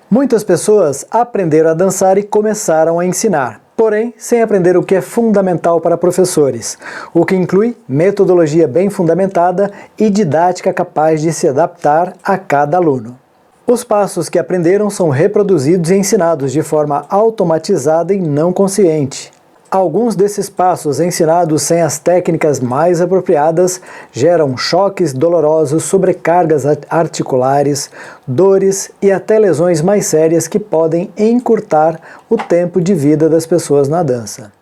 Muitas pessoas aprenderam a dançar e começaram a ensinar, porém sem aprender o que é fundamental para professores, o que inclui metodologia bem fundamentada e didática capaz de se adaptar a cada aluno. Os passos que aprenderam são reproduzidos e ensinados de forma automatizada e não consciente. Alguns desses passos ensinados sem as técnicas mais apropriadas geram choques dolorosos, sobrecargas articulares, dores e até lesões mais sérias que podem encurtar o tempo de vida das pessoas na dança.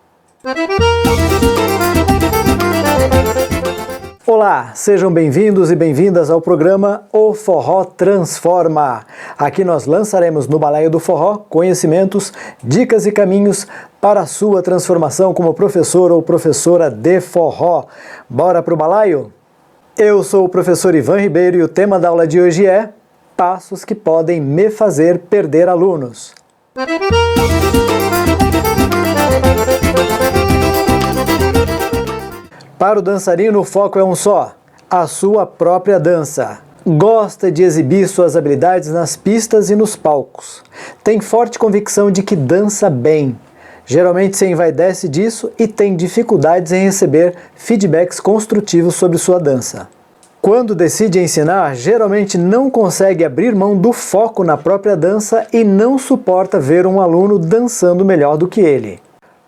Olá, sejam bem-vindos e bem-vindas ao programa O Forró Transforma. Aqui nós lançaremos no Balaio do Forró conhecimentos, dicas e caminhos para a sua transformação como professor ou professora de forró. Bora pro balaio? Eu sou o professor Ivan Ribeiro e o tema da aula de hoje é Passos que podem me fazer perder alunos. Para o dançarino, o foco é um só: a sua própria dança. Gosta de exibir suas habilidades nas pistas e nos palcos. Tem forte convicção de que dança bem. Geralmente se envaidece disso e tem dificuldades em receber feedbacks construtivos sobre sua dança. Quando decide ensinar, geralmente não consegue abrir mão do foco na própria dança e não suporta ver um aluno dançando melhor do que ele.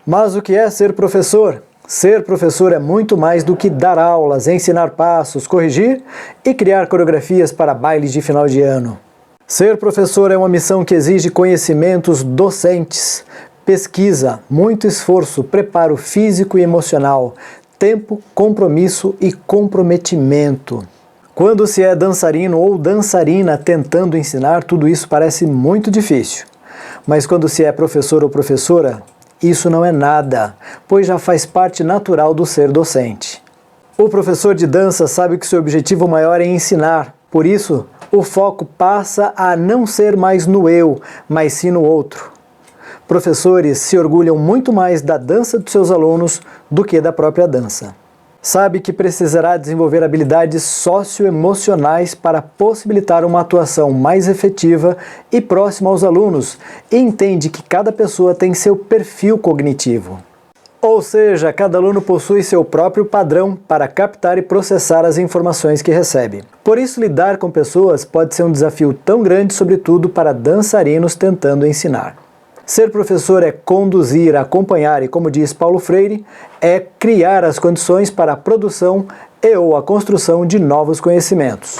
Mas o que é ser professor? Ser professor é muito mais do que dar aulas, ensinar passos, corrigir e criar coreografias para bailes de final de ano. Ser professor é uma missão que exige conhecimentos docentes, pesquisa, muito esforço, preparo físico e emocional, tempo, compromisso e comprometimento. Quando se é dançarino ou dançarina tentando ensinar, tudo isso parece muito difícil. Mas quando se é professor ou professora, isso não é nada, pois já faz parte natural do ser docente. O professor de dança sabe que seu objetivo maior é ensinar, por isso o foco passa a não ser mais no eu, mas sim no outro. Professores se orgulham muito mais da dança dos seus alunos do que da própria dança. Sabe que precisará desenvolver habilidades socioemocionais para possibilitar uma atuação mais efetiva e próxima aos alunos e entende que cada pessoa tem seu perfil cognitivo. Ou seja, cada aluno possui seu próprio padrão para captar e processar as informações que recebe. Por isso, lidar com pessoas pode ser um desafio tão grande, sobretudo para dançarinos tentando ensinar. Ser professor é conduzir, acompanhar e, como diz Paulo Freire, é criar as condições para a produção e ou a construção de novos conhecimentos.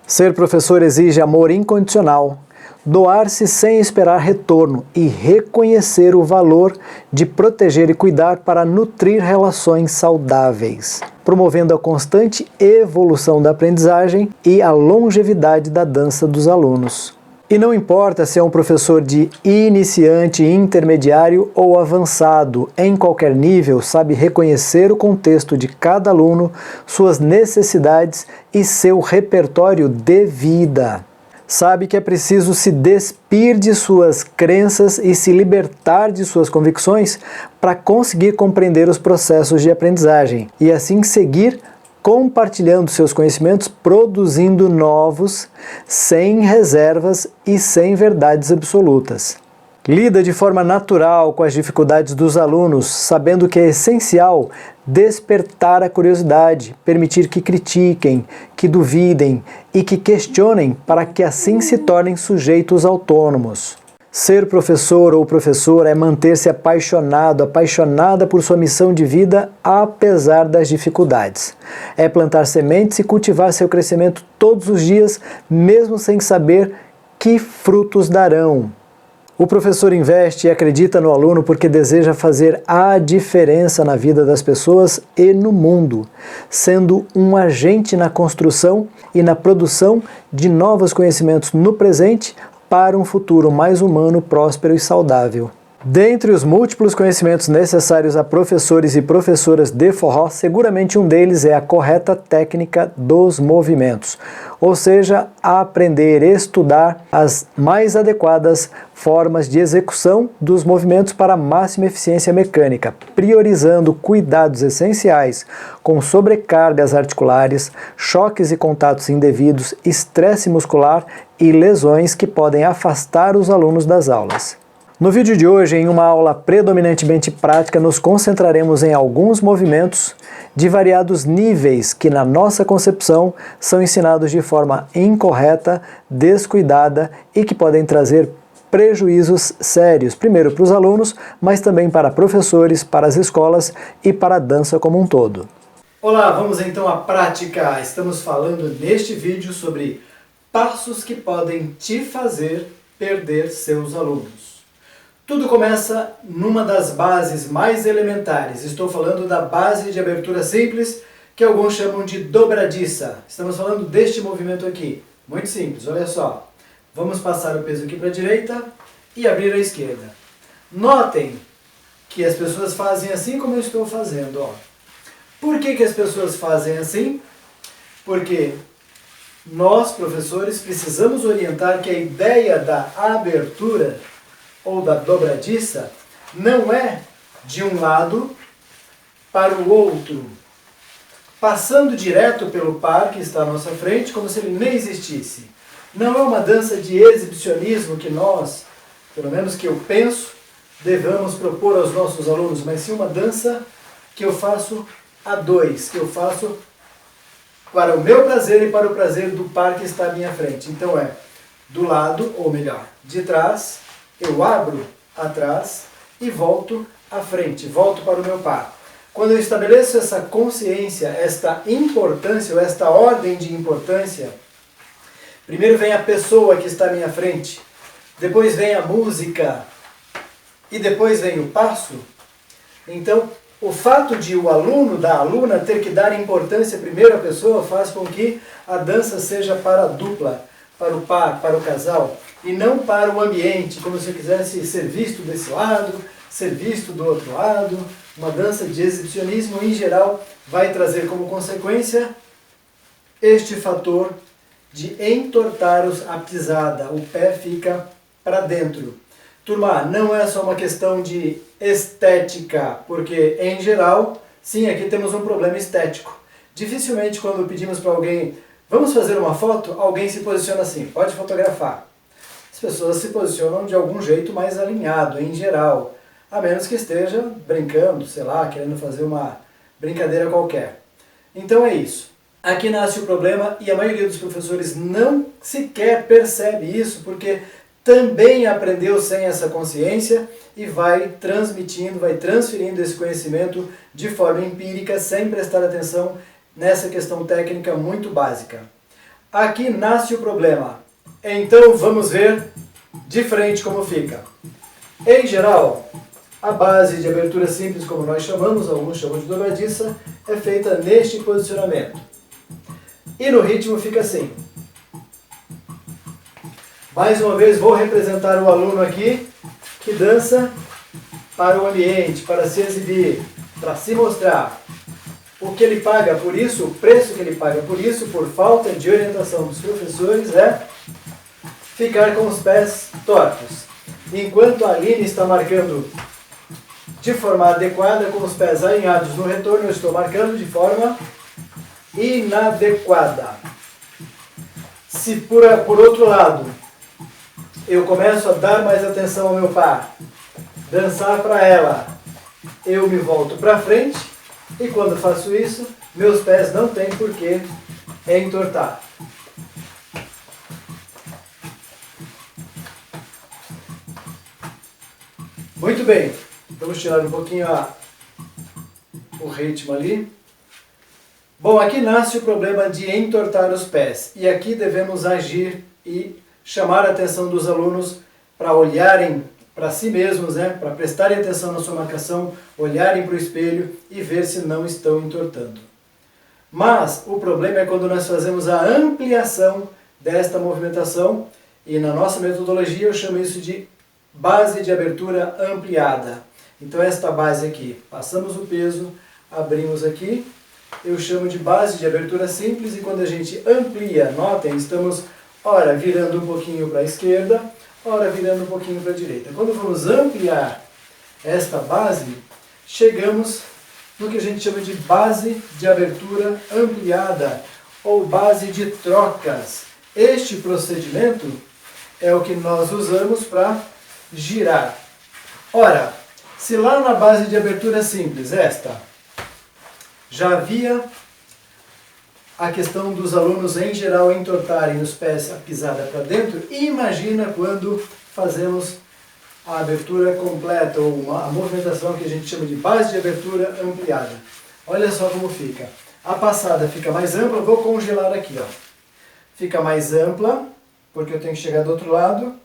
Ser professor exige amor incondicional, doar-se sem esperar retorno e reconhecer o valor de proteger e cuidar para nutrir relações saudáveis, promovendo a constante evolução da aprendizagem e a longevidade da dança dos alunos. E não importa se é um professor de iniciante, intermediário ou avançado, em qualquer nível sabe reconhecer o contexto de cada aluno, suas necessidades e seu repertório de vida. Sabe que é preciso se despir de suas crenças e se libertar de suas convicções para conseguir compreender os processos de aprendizagem e assim seguir compartilhando seus conhecimentos, produzindo novos, sem reservas e sem verdades absolutas. Lida de forma natural com as dificuldades dos alunos, sabendo que é essencial despertar a curiosidade, permitir que critiquem, que duvidem e que questionem para que assim se tornem sujeitos autônomos. Ser professor ou professora é manter-se apaixonado, apaixonada por sua missão de vida apesar das dificuldades. É plantar sementes e cultivar seu crescimento todos os dias, mesmo sem saber que frutos darão. O professor investe e acredita no aluno porque deseja fazer a diferença na vida das pessoas e no mundo, sendo um agente na construção e na produção de novos conhecimentos no presente, para um futuro mais humano, próspero e saudável. Dentre os múltiplos conhecimentos necessários a professores e professoras de forró, seguramente um deles é a correta técnica dos movimentos, ou seja, aprender e estudar as mais adequadas formas de execução dos movimentos para máxima eficiência mecânica, priorizando cuidados essenciais com sobrecargas articulares, choques e contatos indevidos, estresse muscular e lesões que podem afastar os alunos das aulas. No vídeo de hoje, em uma aula predominantemente prática, nos concentraremos em alguns movimentos de variados níveis que, na nossa concepção, são ensinados de forma incorreta, descuidada e que podem trazer prejuízos sérios, primeiro para os alunos, mas também para professores, para as escolas e para a dança como um todo. Olá, vamos então à prática. Estamos falando neste vídeo sobre passos que podem te fazer perder seus alunos. Tudo começa numa das bases mais elementares. Estou falando da base de abertura simples, que alguns chamam de dobradiça. Estamos falando deste movimento aqui. Muito simples, olha só. Vamos passar o peso aqui para a direita e abrir à esquerda. Notem que as pessoas fazem assim como eu estou fazendo. Ó. Por que as pessoas fazem assim? Porque nós, professores, precisamos orientar que a ideia da abertura ou da dobradiça não é de um lado para o outro, passando direto pelo par que está à nossa frente, como se ele nem existisse. Não é uma dança de exibicionismo que nós, pelo menos que eu penso, devemos propor aos nossos alunos, mas sim uma dança que eu faço a dois, que eu faço para o meu prazer e para o prazer do par que está à minha frente. Então é do lado, ou melhor, de trás, eu abro atrás e volto à frente, volto para o meu par. Quando eu estabeleço essa consciência, esta importância, ou esta ordem de importância, primeiro vem a pessoa que está à minha frente, depois vem a música e depois vem o passo. Então, o fato de o aluno, da aluna, ter que dar importância primeiro à pessoa faz com que a dança seja para a dupla, para o par, para o casal, e não para o ambiente, como se eu quisesse ser visto desse lado, ser visto do outro lado. Uma dança de exibicionismo, em geral, vai trazer como consequência este fator de entortar a pisada, o pé fica para dentro. Turma, não é só uma questão de estética, porque, em geral, sim, aqui temos um problema estético. Dificilmente, quando pedimos para alguém, vamos fazer uma foto, alguém se posiciona assim, pode fotografar. As pessoas se posicionam de algum jeito mais alinhado, em geral, a menos que esteja brincando, sei lá, querendo fazer uma brincadeira qualquer. Então é isso. Aqui nasce o problema e a maioria dos professores não sequer percebe isso, porque também aprendeu sem essa consciência e vai transmitindo, vai transferindo esse conhecimento de forma empírica, sem prestar atenção nessa questão técnica muito básica. Aqui nasce o problema. Então vamos ver de frente como fica. Em geral, a base de abertura simples, como nós chamamos, alguns chamam de dobradiça, é feita neste posicionamento. E no ritmo fica assim. Mais uma vez vou representar o aluno aqui, que dança para o ambiente, para se exibir, para se mostrar. O que ele paga por isso, o preço que ele paga por isso, por falta de orientação dos professores, é ficar com os pés tortos. Enquanto a Aline está marcando de forma adequada, com os pés alinhados no retorno, eu estou marcando de forma inadequada. Se por outro lado, eu começo a dar mais atenção ao meu par, dançar para ela, eu me volto para frente, e quando faço isso, meus pés não têm por que entortar. Muito bem, vamos tirar um pouquinho o ritmo ali. Bom, aqui nasce o problema de entortar os pés, e aqui devemos agir e chamar a atenção dos alunos para olharem para si mesmos, né? Para prestarem atenção na sua marcação, olharem para o espelho e ver se não estão entortando. Mas o problema é quando nós fazemos a ampliação desta movimentação, e na nossa metodologia eu chamo isso de base de abertura ampliada. Então esta base aqui, passamos o peso, abrimos aqui, eu chamo de base de abertura simples, e quando a gente amplia, notem, estamos ora virando um pouquinho para a esquerda, ora virando um pouquinho para a direita. Quando vamos ampliar esta base, chegamos no que a gente chama de base de abertura ampliada, ou base de trocas. Este procedimento é o que nós usamos para girar. Ora, se lá na base de abertura simples, esta, já havia a questão dos alunos em geral entortarem os pés, a pisada para dentro, imagina quando fazemos a abertura completa, ou a movimentação que a gente chama de base de abertura ampliada. Olha só como fica. A passada fica mais ampla, vou congelar aqui, ó. Fica mais ampla, porque eu tenho que chegar do outro lado,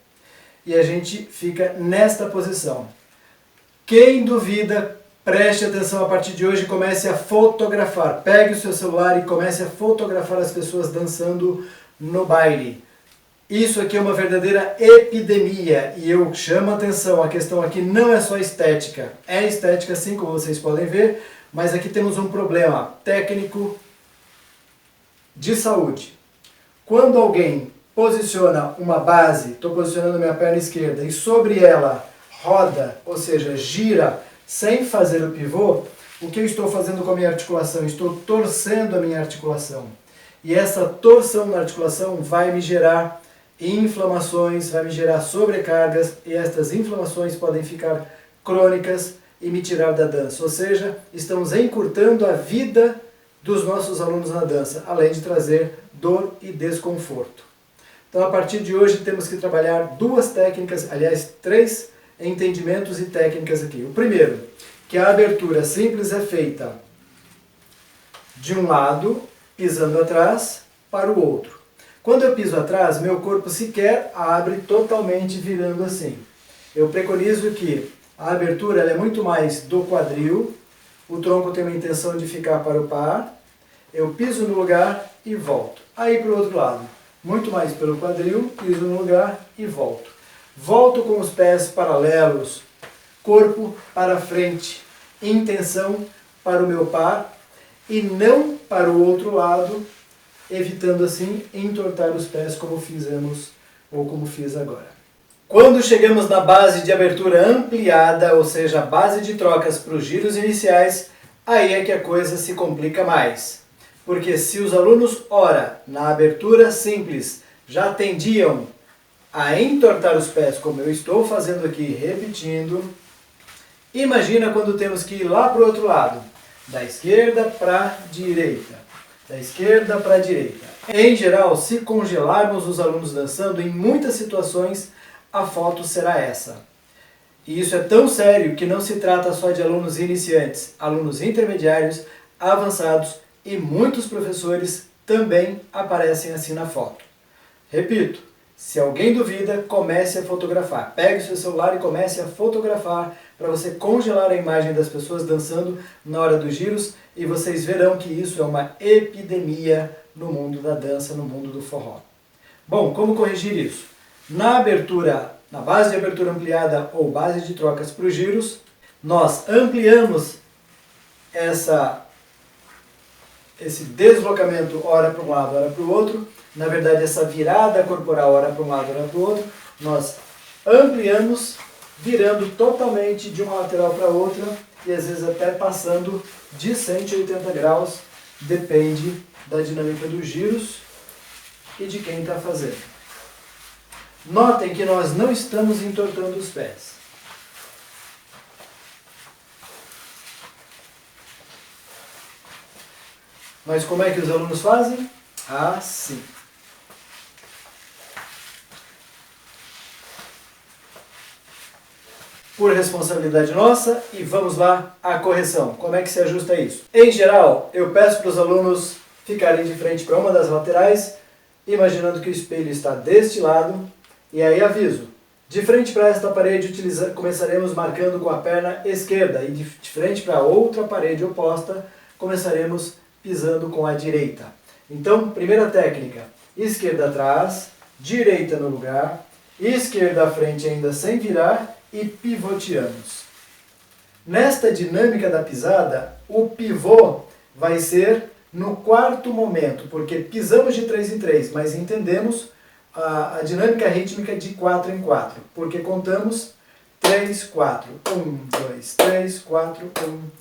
e a gente fica nesta posição. Quem duvida, preste atenção a partir de hoje e comece a fotografar. Pegue o seu celular e comece a fotografar as pessoas dançando no baile. Isso aqui é uma verdadeira epidemia, e eu chamo a atenção, a questão aqui não é só estética. É estética sim, como vocês podem ver, mas aqui temos um problema técnico de saúde. Quando alguém posiciona uma base, estou posicionando minha perna esquerda, e sobre ela roda, ou seja, gira, sem fazer o pivô, o que eu estou fazendo com a minha articulação? Estou torcendo a minha articulação. E essa torção na articulação vai me gerar inflamações, vai me gerar sobrecargas, e estas inflamações podem ficar crônicas e me tirar da dança. Ou seja, estamos encurtando a vida dos nossos alunos na dança, além de trazer dor e desconforto. Então, a partir de hoje, temos que trabalhar duas técnicas, aliás, três entendimentos e técnicas aqui. O primeiro, que a abertura simples é feita de um lado, pisando atrás, para o outro. Quando eu piso atrás, meu corpo sequer abre totalmente virando assim. Eu preconizo que a abertura ela é muito mais do quadril, o tronco tem uma intenção de ficar para o par, eu piso no lugar e volto. Aí para o outro lado, muito mais pelo quadril, piso no lugar e volto. Volto com os pés paralelos, corpo para frente, intenção para o meu par e não para o outro lado, evitando assim entortar os pés como fizemos ou como fiz agora. Quando chegamos na base de abertura ampliada, ou seja, a base de trocas para os giros iniciais, aí é que a coisa se complica mais. Porque se os alunos, ora, na abertura simples, já tendiam a entortar os pés, como eu estou fazendo aqui, repetindo, imagina quando temos que ir lá para o outro lado, da esquerda para a direita, da esquerda para a direita. Em geral, se congelarmos os alunos dançando, em muitas situações, a foto será essa. E isso é tão sério que não se trata só de alunos iniciantes, alunos intermediários, avançados e muitos professores também aparecem assim na foto. Repito, se alguém duvida, comece a fotografar. Pegue o seu celular e comece a fotografar para você congelar a imagem das pessoas dançando na hora dos giros e vocês verão que isso é uma epidemia no mundo da dança, no mundo do forró. Bom, como corrigir isso? Na abertura, na base de abertura ampliada ou base de trocas para os giros, nós ampliamos esse deslocamento ora para um lado, ora para o outro, na verdade essa virada corporal ora para um lado, ora para o outro, nós ampliamos, virando totalmente de uma lateral para outra e às vezes até passando de 180 graus, depende da dinâmica dos giros e de quem está fazendo. Notem que nós não estamos entortando os pés. Mas como é que os alunos fazem? Assim. Por responsabilidade nossa, e vamos lá, a correção. Como é que se ajusta isso? Em geral, eu peço para os alunos ficarem de frente para uma das laterais, imaginando que o espelho está deste lado, e aí aviso, de frente para esta parede começaremos marcando com a perna esquerda, e de frente para outra parede oposta, começaremos pisando com a direita. Então, primeira técnica, esquerda atrás, direita no lugar, esquerda à frente ainda sem virar e pivoteamos. Nesta dinâmica da pisada, o pivô vai ser no quarto momento, porque pisamos de 3 em 3, mas entendemos a dinâmica rítmica de 4 em 4, porque contamos 3, 4, 1, 2, 3, 4,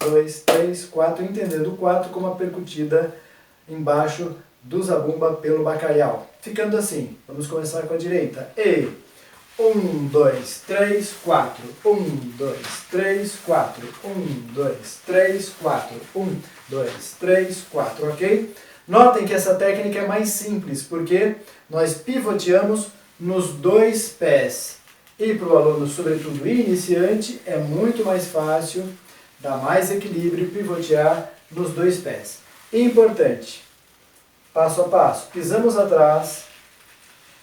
1, 2, 3, 4, entendendo o 4 como a percutida embaixo do zabumba pelo bacalhau. Ficando assim, vamos começar com a direita. E 1, 2, 3, 4, 1, 2, 3, 4, 1, 2, 3, 4, 1, 2, 3, 4, ok? Notem que essa técnica é mais simples, porque nós pivoteamos nos dois pés. E para o aluno, sobretudo iniciante, é muito mais fácil, dá mais equilíbrio pivotear nos dois pés. Importante, passo a passo, pisamos atrás,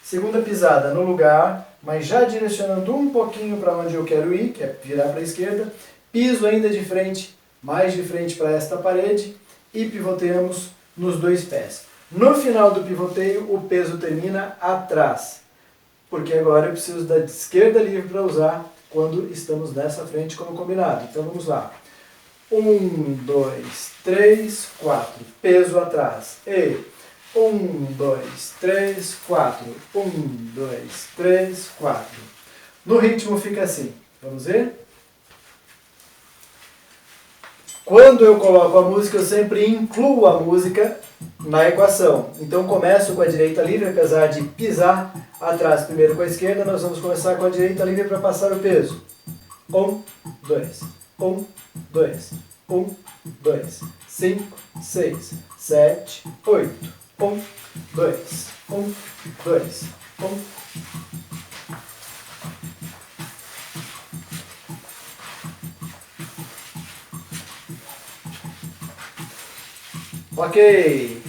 segunda pisada no lugar, mas já direcionando um pouquinho para onde eu quero ir, que é virar para a esquerda, piso ainda de frente, mais de frente para esta parede e pivoteamos nos dois pés. No final do pivoteio, o peso termina atrás, porque agora eu preciso da esquerda livre para usar quando estamos nessa frente como combinado. Então vamos lá. 1, 2, 3, 4, peso atrás. E 1, 2, 3, 4. 1, 2, 3, 4. No ritmo fica assim. Vamos ver? Quando eu coloco a música, eu sempre incluo a música na equação. Então começo com a direita livre, apesar de pisar atrás primeiro com a esquerda, nós vamos começar com a direita livre para passar o peso. 1, 2, 1, 2, 1, 2, 5, 6, 7, 8. 1, 2, 1, 2, 1. Ok.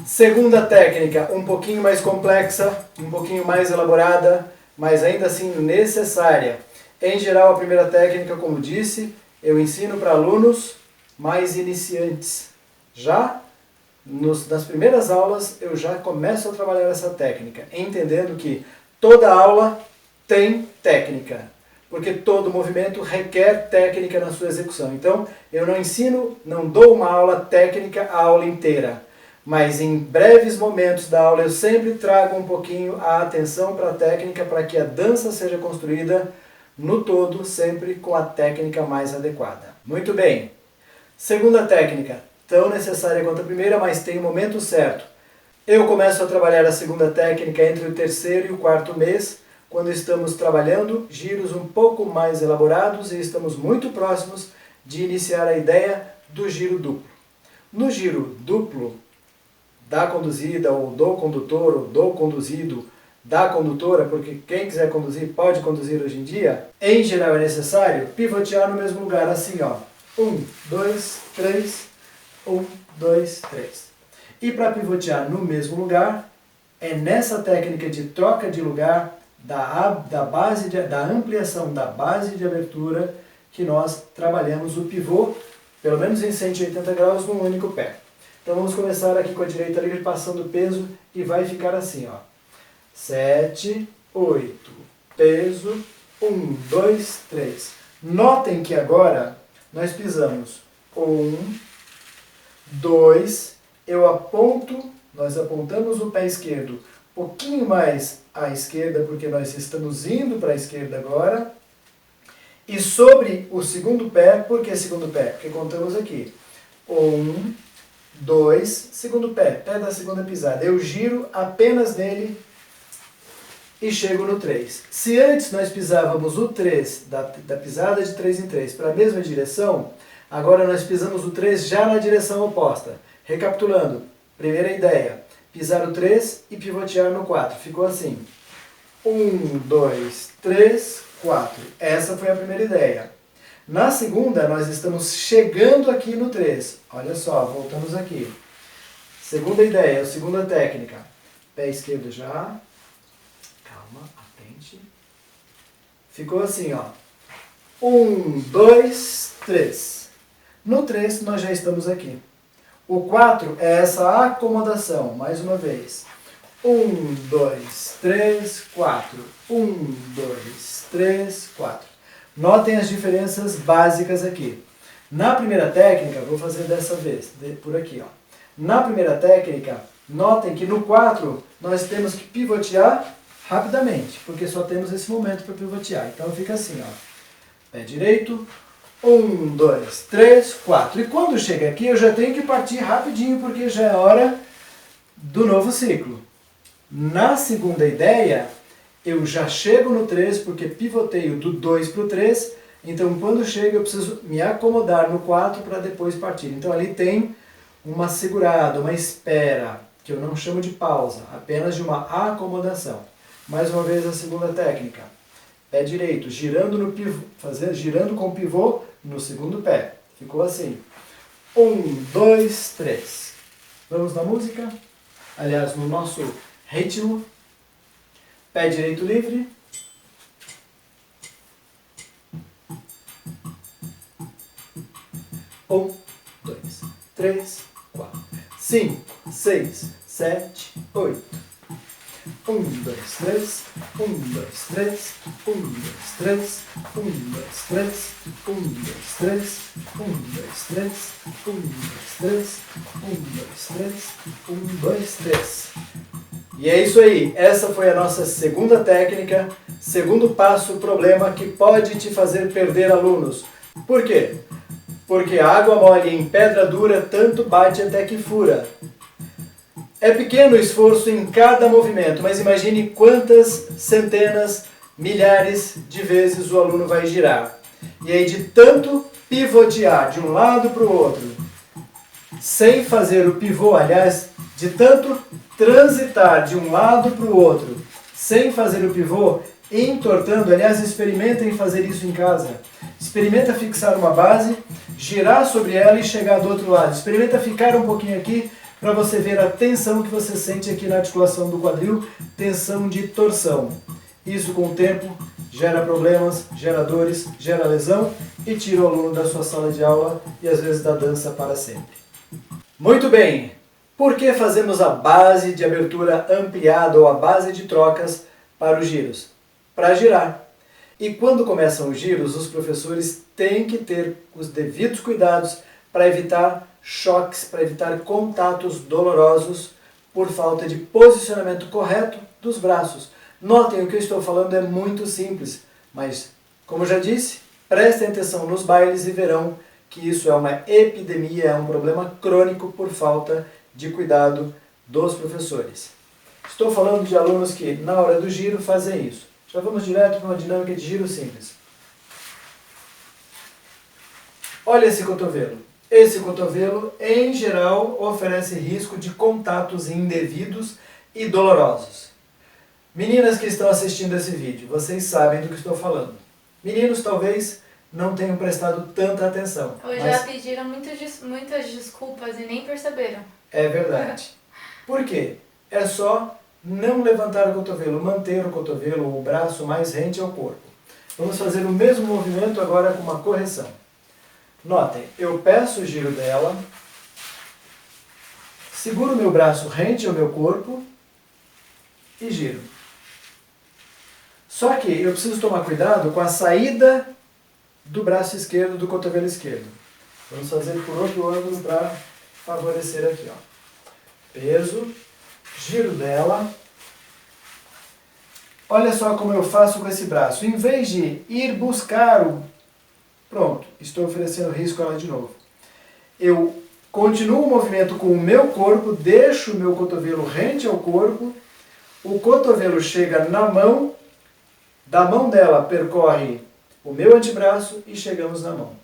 Segunda técnica, um pouquinho mais complexa, um pouquinho mais elaborada, mas ainda assim necessária. Em geral, a primeira técnica, como disse, eu ensino para alunos mais iniciantes. Já nas primeiras aulas, eu já começo a trabalhar essa técnica, entendendo que toda aula tem técnica, porque todo movimento requer técnica na sua execução. Então, eu não ensino, não dou uma aula técnica a aula inteira, mas em breves momentos da aula eu sempre trago um pouquinho a atenção para a técnica, para que a dança seja construída no todo, sempre com a técnica mais adequada. Muito bem. Segunda técnica, tão necessária quanto a primeira, mas tem o momento certo. Eu começo a trabalhar a segunda técnica entre o terceiro e o quarto mês, quando estamos trabalhando giros um pouco mais elaborados e estamos muito próximos de iniciar a ideia do giro duplo. No giro duplo, da conduzida, ou do condutor, ou do conduzido, da condutora, porque quem quiser conduzir pode conduzir hoje em dia, em geral é necessário pivotear no mesmo lugar, assim ó. 1, 2, 3, 1, 2, 3. E para pivotear no mesmo lugar, é nessa técnica de troca de lugar, da ampliação da base de abertura, que nós trabalhamos o pivô, pelo menos em 180 graus, num único pé. Então vamos começar aqui com a direita livre, passando o peso, e vai ficar assim, ó. 7, 8, peso, 1, 2, 3. Notem que agora nós pisamos 1, 2, nós apontamos o pé esquerdo um pouquinho mais à esquerda, porque nós estamos indo para a esquerda agora, e sobre o segundo pé, por que segundo pé? Porque contamos aqui, 1, 2, segundo pé, pé da segunda pisada, eu giro apenas nele e chego no 3. Se antes nós pisávamos o 3, da pisada de 3 em 3, para a mesma direção, agora nós pisamos o 3 já na direção oposta. Recapitulando, primeira ideia, pisar o 3 e pivotear no 4. Ficou assim. 1, 2, 3, 4. Essa foi a primeira ideia. Na segunda, nós estamos chegando aqui no 3. Olha só, voltamos aqui. Segunda ideia, segunda técnica. Pé esquerdo já. Calma, atente. Ficou assim, ó. 1, 2, 3. No 3, nós já estamos aqui. O 4 é essa acomodação, mais uma vez. 1, 2, 3, 4. 1, 2, 3, 4. Notem as diferenças básicas aqui. Na primeira técnica, vou fazer dessa vez, por aqui, ó. Na primeira técnica, notem que no 4 nós temos que pivotear rapidamente, porque só temos esse momento para pivotear. Então fica assim, ó. Pé direito, 1, 2, 3, 4. E quando chega aqui eu já tenho que partir rapidinho, porque já é hora do novo ciclo. Na segunda ideia, eu já chego no 3, porque pivoteio do 2 para o 3, então quando chego eu preciso me acomodar no 4 para depois partir. Então ali tem uma segurada, uma espera, que eu não chamo de pausa, apenas de uma acomodação. Mais uma vez a segunda técnica. Pé direito, girando no pivô, girando com o pivô no segundo pé. Ficou assim. 1, 2, 3. Vamos na música? Aliás, no nosso ritmo. Pé direito livre. Um, 2, 3, 4, 5, 6, 7, 8. 1, 2, 3, 1, 2, 3, 1, 2, 3, 1, 2, 3, 1, 2, 3, 1, 2, 3, 1, 2, 3, 1, 2, 3, 1, 2, 3. E é isso aí, essa foi a nossa segunda técnica, segundo passo, problema que pode te fazer perder alunos. Por quê? Porque a água mole em pedra dura tanto bate até que fura. É pequeno o esforço em cada movimento, mas imagine quantas centenas, milhares de vezes o aluno vai girar. E aí de tanto pivotear de um lado para o outro, sem fazer o pivô, aliás, de tanto transitar de um lado para o outro, sem fazer o pivô, entortando, aliás, experimentem fazer isso em casa. Experimenta fixar uma base, girar sobre ela e chegar do outro lado. Experimenta ficar um pouquinho aqui, para você ver a tensão que você sente aqui na articulação do quadril, tensão de torção. Isso com o tempo gera problemas, gera dores, gera lesão e tira o aluno da sua sala de aula e às vezes da dança para sempre. Muito bem, por que fazemos a base de abertura ampliada ou a base de trocas para os giros? Para girar. E quando começam os giros, os professores têm que ter os devidos cuidados para evitar choques, para evitar contatos dolorosos por falta de posicionamento correto dos braços. Notem, o que eu estou falando é muito simples, mas, como já disse, prestem atenção nos bailes e verão que isso é uma epidemia, é um problema crônico por falta de cuidado dos professores. Estou falando de alunos que, na hora do giro, fazem isso. Já vamos direto para uma dinâmica de giro simples. Olha esse cotovelo. Esse cotovelo, em geral, oferece risco de contatos indevidos e dolorosos. Meninas que estão assistindo esse vídeo, vocês sabem do que estou falando. Meninos talvez não tenham prestado tanta atenção. Ou já pediram muitas desculpas e nem perceberam. É verdade. Por quê? É só não levantar o cotovelo, manter o cotovelo ou o braço mais rente ao corpo. Vamos fazer o mesmo movimento agora com uma correção. Notem, eu peço o giro dela, seguro meu braço rente ao meu corpo e giro. Só que eu preciso tomar cuidado com a saída do braço esquerdo, do cotovelo esquerdo. Vamos fazer por outro ângulo para favorecer aqui. Ó. Peso, giro dela. Olha só como eu faço com esse braço. Em vez de ir buscar o... Pronto, estou oferecendo risco a ela de novo. Eu continuo o movimento com o meu corpo, deixo o meu cotovelo rente ao corpo, o cotovelo chega na mão, da mão dela percorre o meu antebraço e chegamos na mão.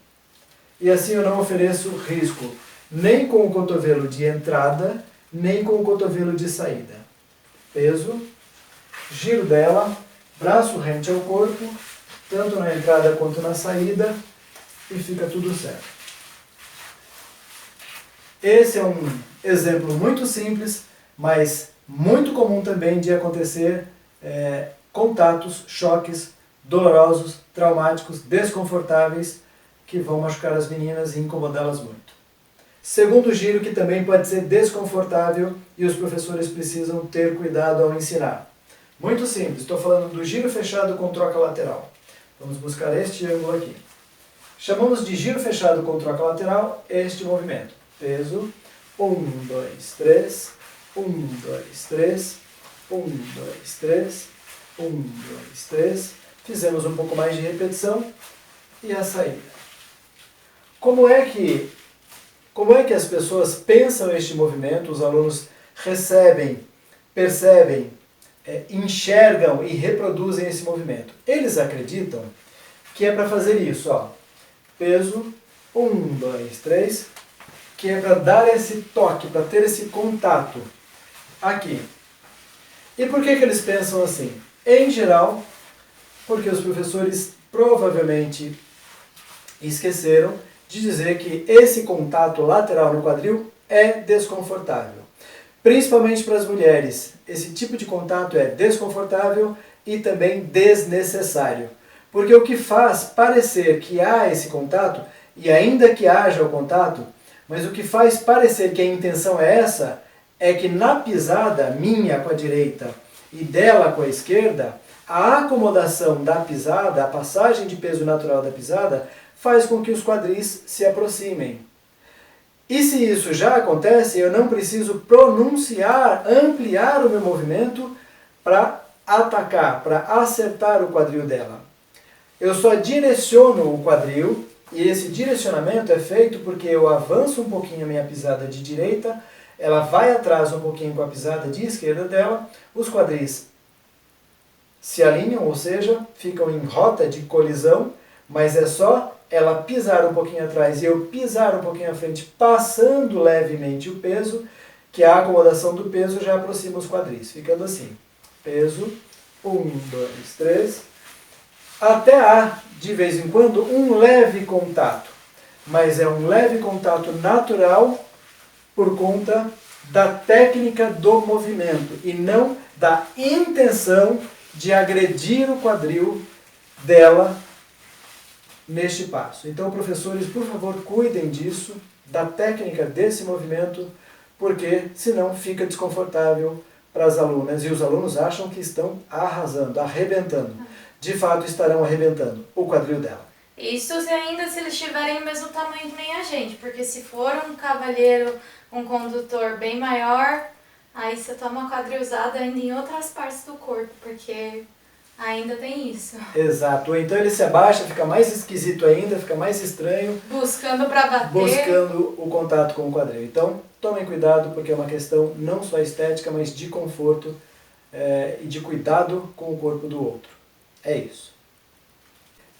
E assim eu não ofereço risco nem com o cotovelo de entrada, nem com o cotovelo de saída. Peso, giro dela, braço rente ao corpo, tanto na entrada quanto na saída, e fica tudo certo. Esse é um exemplo muito simples, mas muito comum também de acontecer contatos, choques dolorosos, traumáticos, desconfortáveis, que vão machucar as meninas e incomodá-las muito. Segundo giro, que também pode ser desconfortável e os professores precisam ter cuidado ao ensinar. Muito simples, estou falando do giro fechado com troca lateral. Vamos buscar este ângulo aqui. Chamamos de giro fechado com troca lateral este movimento. Peso, 1, 2, 3, 1, 2, 3, 1, 2, 3, 1, 2, 3. Fizemos um pouco mais de repetição e a saída. Como é que as pessoas pensam este movimento, os alunos recebem, percebem, enxergam e reproduzem esse movimento? Eles acreditam que é para fazer isso, ó. Peso, 1, 2, 3, que é para dar esse toque, para ter esse contato aqui. E por que eles pensam assim? Em geral, porque os professores provavelmente esqueceram de dizer que esse contato lateral no quadril é desconfortável. Principalmente para as mulheres, esse tipo de contato é desconfortável e também desnecessário. Porque o que faz parecer que há esse contato, e ainda que haja o contato, mas o que faz parecer que a intenção é essa, é que na pisada, minha com a direita e dela com a esquerda, a acomodação da pisada, a passagem de peso natural da pisada, faz com que os quadris se aproximem. E se isso já acontece, eu não preciso pronunciar, ampliar o meu movimento para atacar, para acertar o quadril dela. Eu só direciono o quadril, e esse direcionamento é feito porque eu avanço um pouquinho a minha pisada de direita, ela vai atrás um pouquinho com a pisada de esquerda dela, os quadris se alinham, ou seja, ficam em rota de colisão, mas é só ela pisar um pouquinho atrás e eu pisar um pouquinho à frente, passando levemente o peso, que a acomodação do peso já aproxima os quadris, ficando assim. Peso, 1, 2, 3. Até há, de vez em quando, um leve contato, mas é um leve contato natural por conta da técnica do movimento e não da intenção de agredir o quadril dela neste passo. Então, professores, por favor, cuidem disso, da técnica desse movimento, porque senão fica desconfortável para as alunas e os alunos acham que estão arrasando, arrebentando. De fato, estarão arrebentando o quadril dela. Isso se eles tiverem o mesmo tamanho que nem a gente, porque se for um cavalheiro, um condutor bem maior, aí você toma uma quadrilzada ainda em outras partes do corpo, porque ainda tem isso. Exato. Ou então ele se abaixa, fica mais esquisito ainda, fica mais estranho. Buscando para bater. Buscando o contato com o quadril. Então, tomem cuidado, porque é uma questão não só estética, mas de conforto e de cuidado com o corpo do outro. É isso.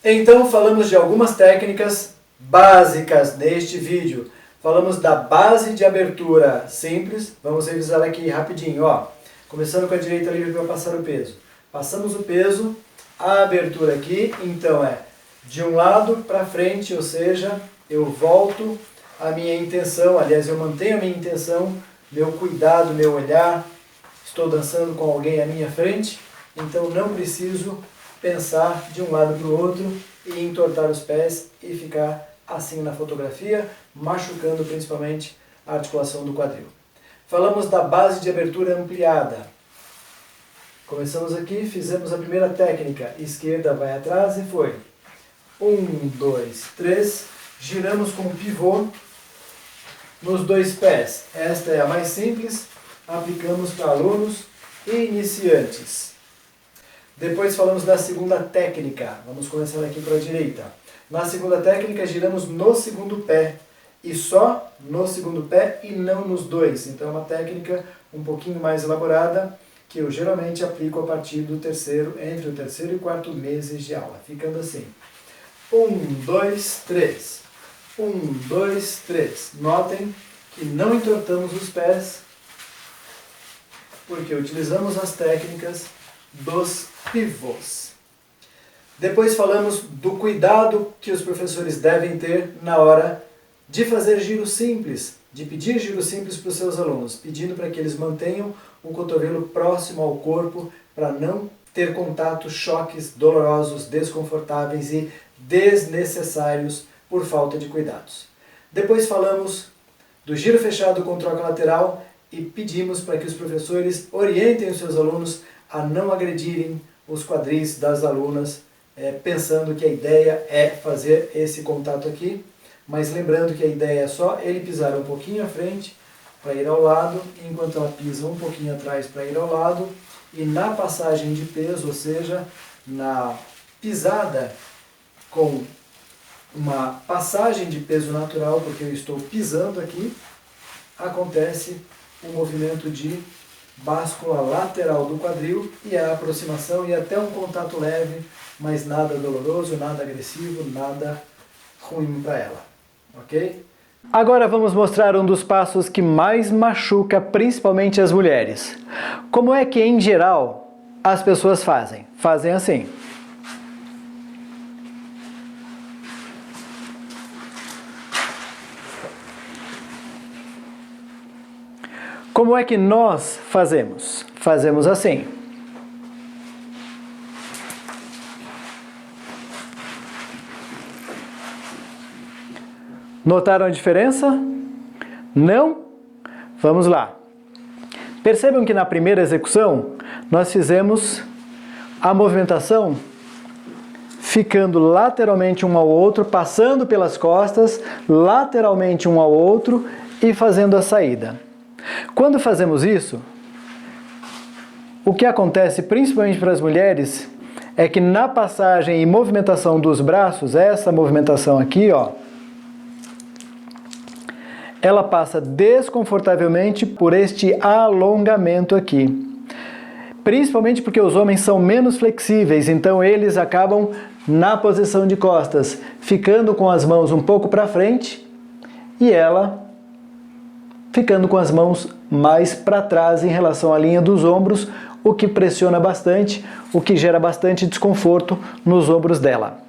Então, falamos de algumas técnicas básicas neste vídeo. Falamos da base de abertura simples. Vamos revisar aqui rapidinho. Ó. Começando com a direita livre para passar o peso. Passamos o peso, a abertura aqui, então é de um lado para frente, ou seja, eu volto a minha intenção, aliás, eu mantenho a minha intenção, meu cuidado, meu olhar, estou dançando com alguém à minha frente, então não preciso pensar de um lado para o outro e entortar os pés e ficar assim na fotografia, machucando principalmente a articulação do quadril. Falamos da base de abertura ampliada. Começamos aqui, fizemos a primeira técnica, esquerda vai atrás e foi 1, 2, 3, giramos com o pivô nos dois pés. Esta é a mais simples, aplicamos para alunos e iniciantes. Depois falamos da segunda técnica, vamos começar aqui para a direita. Na segunda técnica giramos no segundo pé, e só no segundo pé e não nos dois. Então é uma técnica um pouquinho mais elaborada, que eu geralmente aplico a partir do entre o terceiro e quarto meses de aula, ficando assim. 1, 2, 3. 1, 2, 3. Notem que não entortamos os pés, porque utilizamos as técnicas dos pivôs. Depois falamos do cuidado que os professores devem ter na hora de fazer giro simples, de pedir giro simples para os seus alunos, pedindo para que eles mantenham o cotovelo próximo ao corpo para não ter contatos, choques dolorosos, desconfortáveis e desnecessários por falta de cuidados. Depois falamos do giro fechado com troca lateral e pedimos para que os professores orientem os seus alunos a não agredirem os quadris das alunas, pensando que a ideia é fazer esse contato aqui, mas lembrando que a ideia é só ele pisar um pouquinho à frente para ir ao lado, enquanto ela pisa um pouquinho atrás para ir ao lado, e na passagem de peso, ou seja, na pisada com uma passagem de peso natural, porque eu estou pisando aqui, acontece um movimento de báscula lateral do quadril e a aproximação e até um contato leve, mas nada doloroso, nada agressivo, nada ruim para ela, ok? Agora vamos mostrar um dos passos que mais machuca principalmente as mulheres. Como é que em geral as pessoas fazem? Fazem assim. Como é que nós fazemos? Fazemos assim. Notaram a diferença? Não? Vamos lá. Percebam que na primeira execução nós fizemos a movimentação ficando lateralmente um ao outro, passando pelas costas, lateralmente um ao outro e fazendo a saída. Quando fazemos isso, o que acontece principalmente para as mulheres é que na passagem e movimentação dos braços, essa movimentação aqui, ó, ela passa desconfortavelmente por este alongamento aqui. Principalmente porque os homens são menos flexíveis, então eles acabam na posição de costas, ficando com as mãos um pouco para frente e ela ficando com as mãos mais para trás em relação à linha dos ombros, o que pressiona bastante, o que gera bastante desconforto nos ombros dela.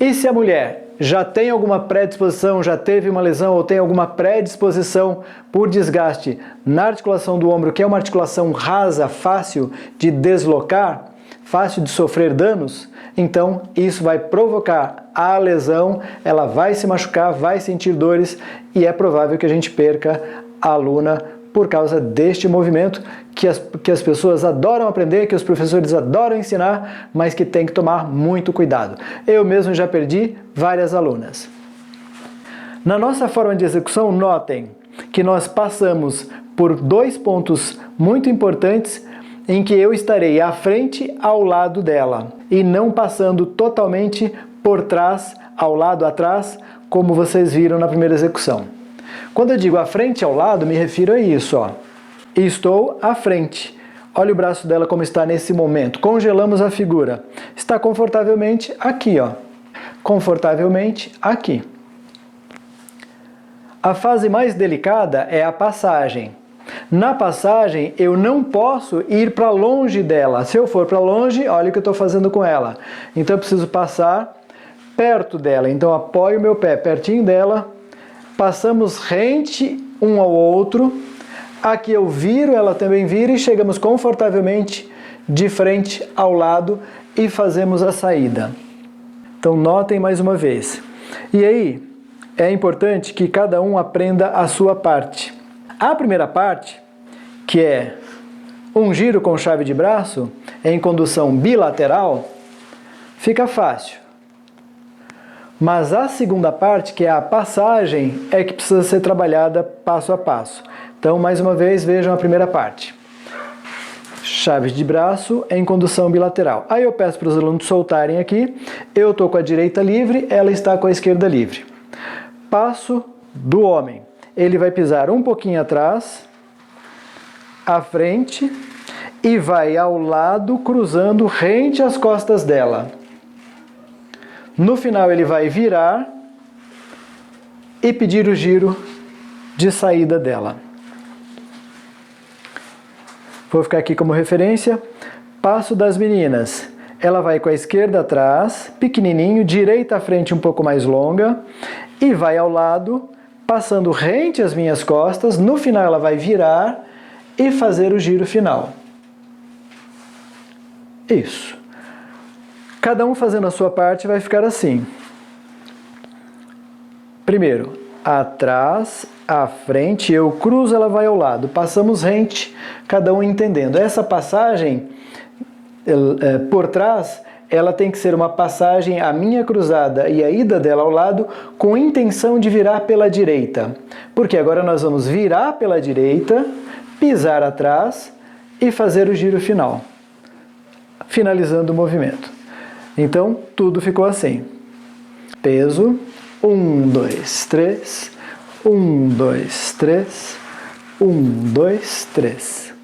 E se a mulher já tem alguma predisposição, já teve uma lesão ou tem alguma predisposição por desgaste na articulação do ombro, que é uma articulação rasa, fácil de deslocar, fácil de sofrer danos, então isso vai provocar a lesão, ela vai se machucar, vai sentir dores e é provável que a gente perca a aluna por causa deste movimento que as pessoas adoram aprender, que os professores adoram ensinar, mas que tem que tomar muito cuidado. Eu mesmo já perdi várias alunas. Na nossa forma de execução, notem que nós passamos por dois pontos muito importantes em que eu estarei à frente ao lado dela e não passando totalmente por trás, ao lado atrás, como vocês viram na primeira execução. Quando eu digo à frente ao lado, me refiro a isso, ó. Estou à frente. Olha o braço dela como está nesse momento. Congelamos a figura. Está confortavelmente aqui, ó. Confortavelmente aqui. A fase mais delicada é a passagem. Na passagem, eu não posso ir para longe dela. Se eu for para longe, olha o que eu estou fazendo com ela. Então eu preciso passar perto dela. Então apoio o meu pé pertinho dela. Passamos rente um ao outro, aqui eu viro, ela também vira e chegamos confortavelmente de frente ao lado e fazemos a saída. Então notem mais uma vez. E aí, é importante que cada um aprenda a sua parte. A primeira parte, que é um giro com chave de braço em condução bilateral, fica fácil. Mas a segunda parte, que é a passagem, é que precisa ser trabalhada passo a passo. Então, mais uma vez, vejam a primeira parte. Chave de braço em condução bilateral. Aí eu peço para os alunos soltarem aqui. Eu estou com a direita livre, ela está com a esquerda livre. Passo do homem. Ele vai pisar um pouquinho atrás, à frente, e vai ao lado, cruzando rente às costas dela. No final ele vai virar e pedir o giro de saída dela. Vou ficar aqui como referência. Passo das meninas. Ela vai com a esquerda atrás, pequenininho, direita à frente um pouco mais longa e vai ao lado, passando rente às minhas costas. No final ela vai virar e fazer o giro final. Isso. Cada um fazendo a sua parte vai ficar assim. Primeiro, atrás, à frente, eu cruzo, ela vai ao lado. Passamos rente, cada um entendendo. Essa passagem por trás, ela tem que ser uma passagem, a minha cruzada e a ida dela ao lado, com intenção de virar pela direita. Porque agora nós vamos virar pela direita, pisar atrás e fazer o giro final, finalizando o movimento. Então, tudo ficou assim. Peso, 1, 2, 3, 1, 2, 3, 1, 2, 3.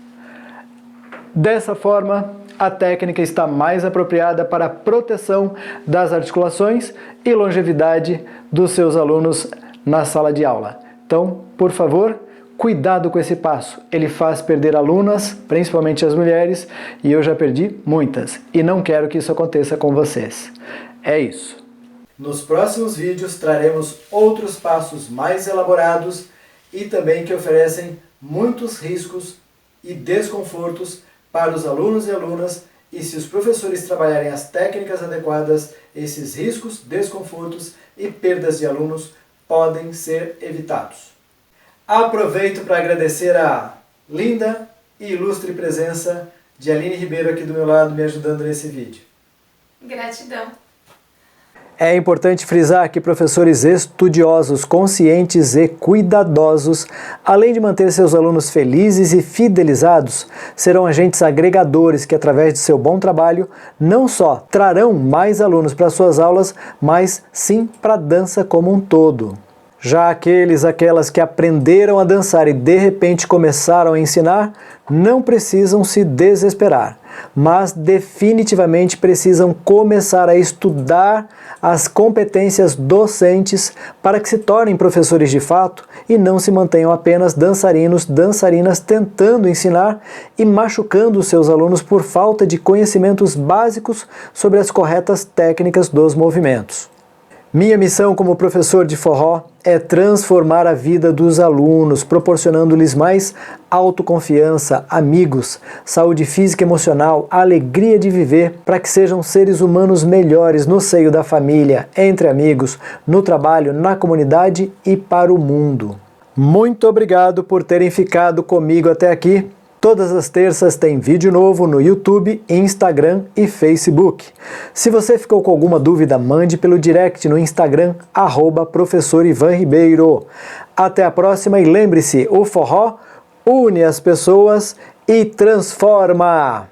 Dessa forma, a técnica está mais apropriada para a proteção das articulações e longevidade dos seus alunos na sala de aula. Então, por favor, cuidado com esse passo. Ele faz perder alunas, principalmente as mulheres, e eu já perdi muitas. E não quero que isso aconteça com vocês. É isso. Nos próximos vídeos traremos outros passos mais elaborados e também que oferecem muitos riscos e desconfortos para os alunos e alunas, e se os professores trabalharem as técnicas adequadas, esses riscos, desconfortos e perdas de alunos podem ser evitados. Aproveito para agradecer a linda e ilustre presença de Aline Ribeiro aqui do meu lado, me ajudando nesse vídeo. Gratidão. É importante frisar que professores estudiosos, conscientes e cuidadosos, além de manter seus alunos felizes e fidelizados, serão agentes agregadores que, através de seu bom trabalho, não só trarão mais alunos para suas aulas, mas sim para a dança como um todo. Já aquelas que aprenderam a dançar e de repente começaram a ensinar, não precisam se desesperar, mas definitivamente precisam começar a estudar as competências docentes para que se tornem professores de fato e não se mantenham apenas dançarinas tentando ensinar e machucando os seus alunos por falta de conhecimentos básicos sobre as corretas técnicas dos movimentos. Minha missão como professor de forró é transformar a vida dos alunos, proporcionando-lhes mais autoconfiança, amigos, saúde física e emocional, alegria de viver, para que sejam seres humanos melhores no seio da família, entre amigos, no trabalho, na comunidade e para o mundo. Muito obrigado por terem ficado comigo até aqui. Todas as terças tem vídeo novo no YouTube, Instagram e Facebook. Se você ficou com alguma dúvida, mande pelo direct no Instagram, @Professor Ivan Ribeiro. Até a próxima e lembre-se, o forró une as pessoas e transforma!